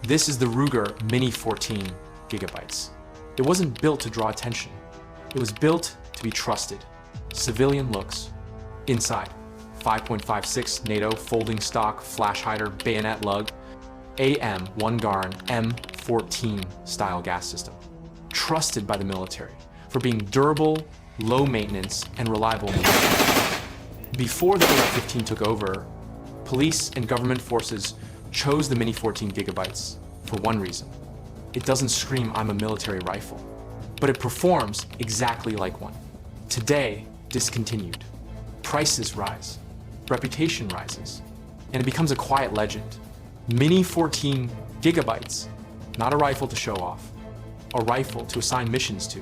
This is the Ruger Mini-14 gigabytes. It wasn't built to draw attention. It was built to be trusted. Civilian looks. Inside, 5.56 NATO folding stock flash hider bayonet lug, M1 Garand M14 style gas system. Trusted by the military for being durable, low maintenance, and reliable. Before the AR-15 took over, police and government forces chose the Mini-14 gigabytes for one reason. It doesn't scream, "I'm a military rifle," but it performs exactly like one. Today, discontinued. Prices rise, reputation rises, and it becomes a quiet legend. Mini-14 gigabytes, not a rifle to show off, a rifle to assign missions to.